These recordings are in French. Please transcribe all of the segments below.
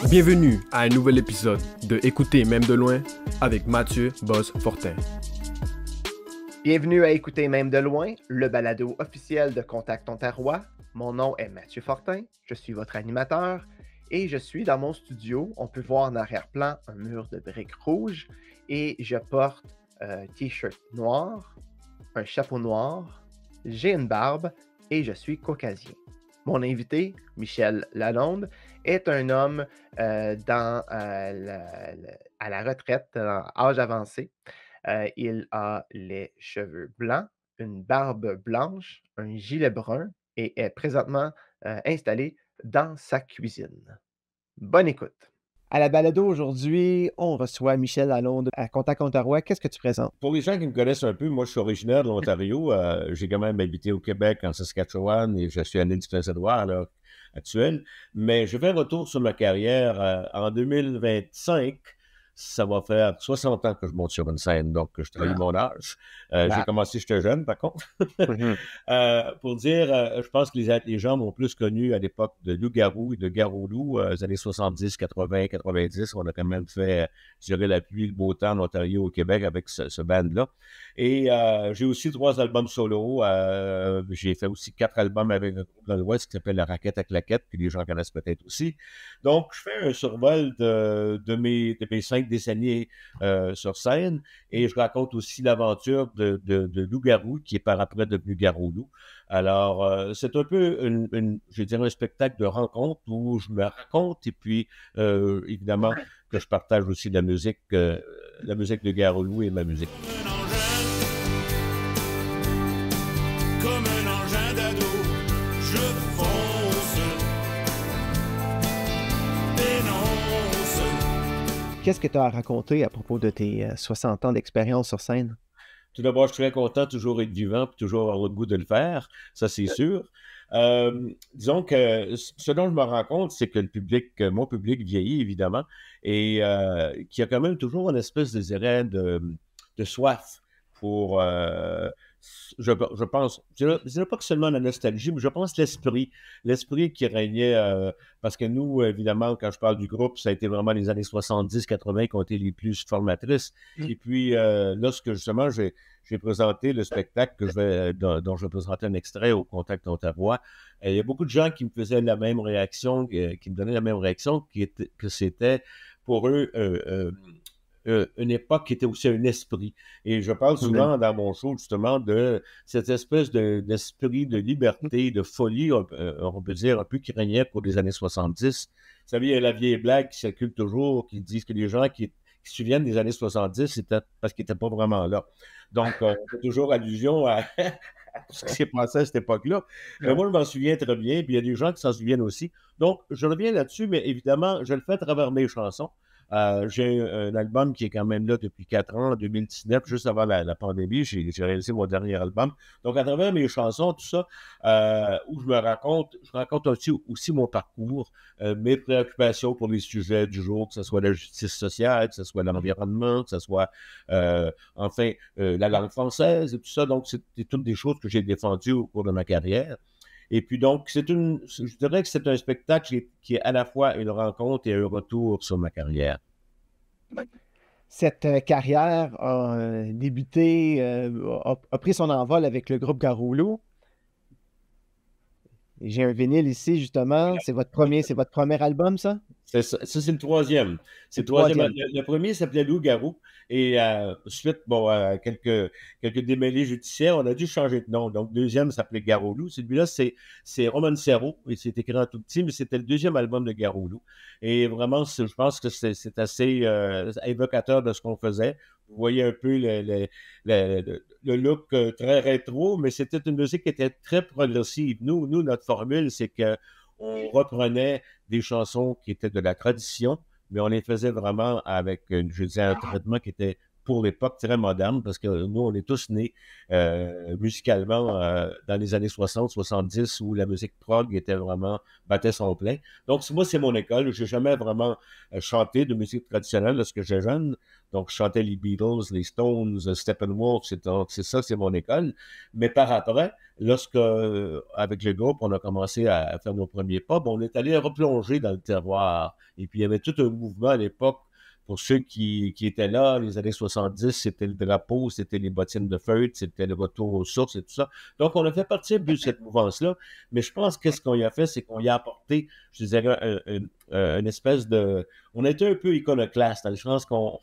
Bienvenue à un nouvel épisode de Écouter même de loin avec Mathieu Bosse-Fortin. Bienvenue à Écouter même de loin, le balado officiel de Contact Ontarois. Mon nom est Mathieu Fortin, je suis votre animateur et je suis dans mon studio. On peut voir en arrière-plan un mur de briques rouges et je porte un t-shirt noir, un chapeau noir, j'ai une barbe et je suis caucasien. Mon invité, Michel Lalonde, est un homme à la retraite, en âge avancé. Il a les cheveux blancs, une barbe blanche, un gilet brun et est présentement installé dans sa cuisine. Bonne écoute. À la balado aujourd'hui, on reçoit Michel Lalonde à Contact Ontarois. Qu'est-ce que tu présentes? Pour les gens qui me connaissent un peu, moi, je suis originaire de l'Ontario. J'ai quand même habité au Québec, en Saskatchewan, et je suis à l'île du Prince-Édouard à l'heure actuelle. Mais je fais un retour sur ma carrière en 2025. Ça va faire 60 ans que je monte sur une scène, donc je trahis mon âge. J'ai commencé, j'étais jeune, par contre. Pour dire, je pense que les gens m'ont plus connu à l'époque de Loup-Garou et de Garou-Loup, les années 70, 80, 90. On a quand même fait, je dirais, la pluie, le beau temps en Ontario, au Québec, avec ce band-là. Et j'ai aussi 3 albums solo. J'ai fait aussi 4 albums avec un groupe dans l'Ouest qui s'appelle La Raquette à Claquette, que les gens connaissent peut-être aussi. Donc, je fais un survol de mes 5 décennies sur scène et je raconte aussi l'aventure de Loup-Garou qui est par après devenu Garou-Loup. Alors, c'est un peu, je dirais, un spectacle de rencontre où je me raconte et puis, évidemment, que je partage aussi la musique de Garou-Loup et ma musique. Comme un engin d'ado, je fonce, dénonce. Qu'est-ce que tu as à raconter à propos de tes 60 ans d'expérience sur scène? Tout d'abord, je suis très content de toujours être vivant et toujours avoir le goût de le faire, ça c'est sûr. Disons que ce dont je me rends compte, c'est que mon public vieillit évidemment et qu'il y a quand même toujours une espèce de désir de soif pour... je pense, je dirais pas que seulement la nostalgie, mais je pense l'esprit qui régnait, parce que nous, évidemment, quand je parle du groupe, ça a été vraiment les années 70-80 qui ont été les plus formatrices. Et puis, lorsque justement, j'ai présenté le spectacle dont je vais présenter un extrait au Contact Ontarois, il y a beaucoup de gens qui me faisaient la même réaction, qui me donnaient la même réaction, que c'était pour eux... une époque qui était aussi un esprit. Et je parle souvent dans mon show, justement, de cette espèce d'esprit de liberté, de folie, on peut dire, un peu qui régnait pour les années 70. Vous savez, il y a la vieille blague qui circule toujours, qui disent que les gens qui se souviennent des années 70, c'était parce qu'ils n'étaient pas vraiment là. Donc, on fait toujours allusion à ce qui s'est passé à cette époque-là. Mais moi, je m'en souviens très bien, puis il y a des gens qui s'en souviennent aussi. Donc, je reviens là-dessus, mais évidemment, je le fais à travers mes chansons. J'ai un album qui est quand même là depuis 4 ans, en 2019, juste avant la pandémie. J'ai réalisé mon dernier album. Donc, à travers mes chansons, tout ça, où je raconte aussi mon parcours, mes préoccupations pour les sujets du jour, que ce soit la justice sociale, que ce soit l'environnement, que ce soit, la langue française et tout ça. Donc, c'est toutes des choses que j'ai défendues au cours de ma carrière. Et puis donc, je dirais que c'est un spectacle qui est à la fois une rencontre et un retour sur ma carrière. Cette carrière a débuté, a pris son envol avec le groupe Garou-Loup. J'ai un vinyle ici, justement. C'est votre premier album, ça? C'est ça, c'est le troisième. C'est le troisième. Le premier s'appelait Loup-Garou. Et suite, quelques démêlés judiciaires, on a dû changer de nom. Donc, le deuxième s'appelait Garou-Loup. Celui-là, c'est Romancero. Et c'est écrit en tout petit, mais c'était le deuxième album de Garou-Loup. Et vraiment, je pense que c'est assez évocateur de ce qu'on faisait. Vous voyez un peu le look très rétro, mais c'était une musique qui était très progressive. Nous, notre formule, c'est qu'on reprenait des chansons qui étaient de la tradition, mais on les faisait vraiment avec, un traitement qui était pour l'époque, très moderne, parce que nous, on est tous nés musicalement dans les années 60, 70, où la musique prog battait son plein. Donc, moi, c'est mon école. Je n'ai jamais vraiment chanté de musique traditionnelle lorsque j'étais jeune. Donc, je chantais les Beatles, les Stones, Steppenwolf, c'est mon école. Mais par après, lorsque, avec le groupe, on a commencé à faire nos premiers pas, on est allé replonger dans le terroir. Et puis, il y avait tout un mouvement à l'époque. Pour ceux qui étaient là, les années 70, c'était le drapeau, c'était les bottines de feutre, c'était le retour aux sources et tout ça. Donc, on a fait partie de cette mouvance-là. Mais je pense que ce qu'on y a fait, c'est qu'on y a apporté, je dirais, une espèce de... On a été un peu iconoclaste, dans le sens qu'on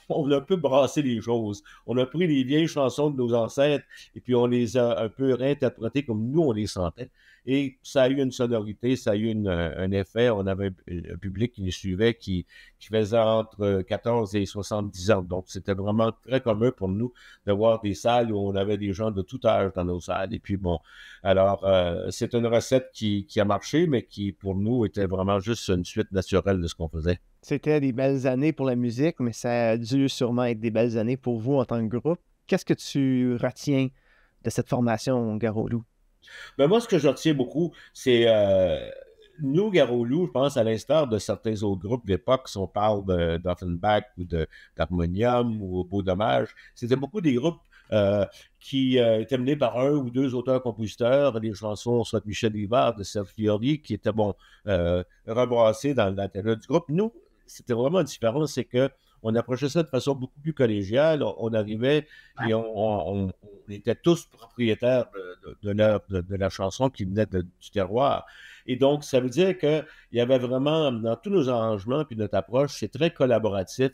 a un peu brassé les choses. On a pris les vieilles chansons de nos ancêtres et puis on les a un peu réinterprétées comme nous, on les sentait. Et ça a eu une sonorité, ça a eu un effet. On avait un public qui nous suivait qui faisait entre 14 et 70 ans. Donc, c'était vraiment très commun pour nous de voir des salles où on avait des gens de tout âge dans nos salles. Et puis, alors, c'est une recette qui a marché, mais qui, pour nous, était vraiment juste une suite naturelle de ce qu'on faisait. C'était des belles années pour la musique, mais ça a dû sûrement être des belles années pour vous en tant que groupe. Qu'est-ce que tu retiens de cette formation Garou-Loup? Moi, ce que je retiens beaucoup, c'est nous, Garou-Loup, je pense, à l'instar de certains autres groupes d'époque, si on parle d'Offenbach ou d'Harmonium ou Beau Dommage, c'était beaucoup des groupes qui étaient menés par un ou deux auteurs-compositeurs, des chansons soit de Michel Rivard, de Serge Fiori, qui étaient rebrassés dans l'intérieur du groupe. Nous, c'était vraiment différent, c'est qu'on approchait ça de façon beaucoup plus collégiale. On arrivait et on était tous propriétaires de la chanson qui venait du terroir. Et donc, ça veut dire qu'il y avait vraiment, dans tous nos arrangements puis notre approche, c'est très collaboratif,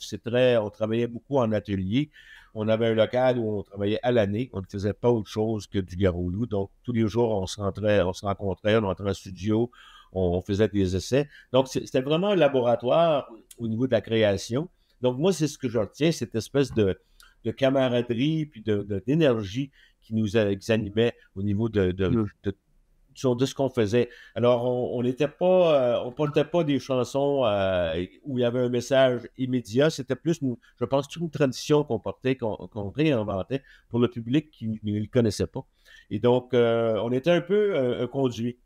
on travaillait beaucoup en atelier. On avait un local où on travaillait à l'année. On ne faisait pas autre chose que du Garou-Loup. Donc, tous les jours, on se rencontrait, on entrait en studio, on faisait des essais. Donc, c'était vraiment un laboratoire au niveau de la création. Donc, moi, c'est ce que je retiens, cette espèce de camaraderie puis d'énergie qui nous animait au niveau de ce qu'on faisait. Alors, on n'était pas, on portait pas des chansons où il y avait un message immédiat. C'était plus, je pense, toute une tradition qu'on portait, qu'on réinventait pour le public qui ne le connaissait pas. Et donc, on était un peu un conduit.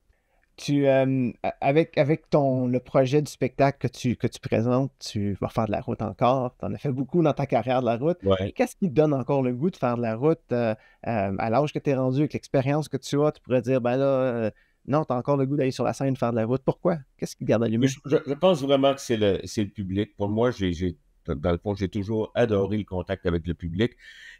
Avec le projet du spectacle que tu présentes, tu vas faire de la route encore. Tu en as fait beaucoup dans ta carrière de la route. Ouais. Qu'est-ce qui te donne encore le goût de faire de la route à l'âge que tu es rendu, avec l'expérience que tu as? Tu pourrais dire, non, tu as encore le goût d'aller sur la scène faire de la route. Pourquoi? Qu'est-ce qui te garde allumé? Je pense vraiment que c'est le public. Pour moi, dans le fond, j'ai toujours adoré le contact avec le public.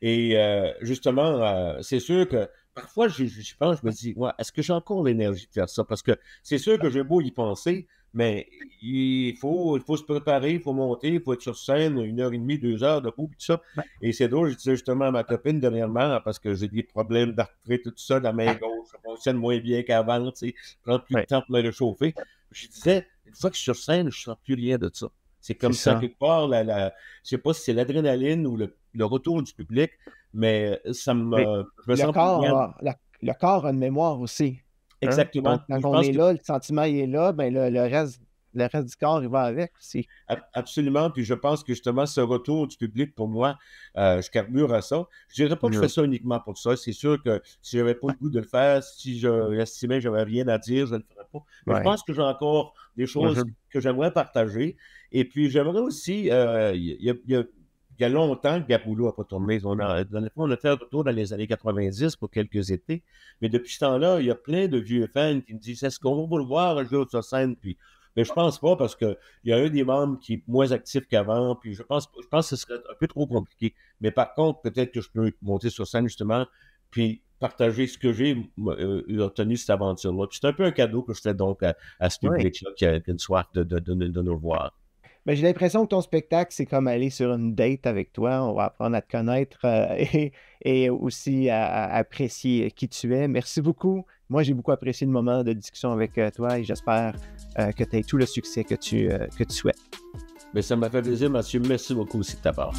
Et justement, c'est sûr que parfois, je pense, je me dis, est-ce que j'ai encore l'énergie de faire ça? Parce que c'est sûr que j'ai beau y penser, mais il faut se préparer, il faut monter, il faut être sur scène 1h30, 2 heures debout, tout ça. Ouais. Et c'est drôle, je disais justement à ma copine dernièrement, parce que j'ai des problèmes d'arthrite, tout ça, la main gauche, ça fonctionne moins bien qu'avant, tu sais, je prends plus de temps pour me réchauffer. Je disais, une fois que je suis sur scène, je ne sens plus rien de ça. C'est comme ça, quelque part, je ne sais pas si c'est l'adrénaline ou le retour du public, mais je me sens le corps a une mémoire aussi. Exactement. Donc, quand on est là, le sentiment il est là, le reste du corps, il va avec aussi. Absolument. Puis je pense que justement, ce retour du public, pour moi, je carbure à ça. Je ne dirais pas que je fais ça uniquement pour ça. C'est sûr que si je n'avais pas le goût de le faire, si j'estimais que je n'avais rien à dire, je ne le ferais pas. Mais je pense que j'ai encore des choses que j'aimerais partager. Et puis, j'aimerais aussi, il y a longtemps que Garou-Loup n'a pas tourné. On a fait un retour dans les années 90 pour quelques étés. Mais depuis ce temps-là, il y a plein de vieux fans qui me disent, est-ce qu'on va le voir un jour sur scène? Puis, mais je pense pas parce qu'il y a un des membres qui est moins actif qu'avant. Puis je pense que ce serait un peu trop compliqué. Mais par contre, peut-être que je peux monter sur scène justement, puis partager ce que j'ai obtenu cette aventure-là. Puis c'est un peu un cadeau que je fais donc à ce public-là qui a une soif de nous voir. J'ai l'impression que ton spectacle, c'est comme aller sur une date avec toi. On va apprendre à te connaître et aussi à apprécier qui tu es. Merci beaucoup. Moi, j'ai beaucoup apprécié le moment de discussion avec toi et j'espère que tu aies tout le succès que tu souhaites. Mais ça m'a fait plaisir, Mathieu. Merci beaucoup aussi de ta part.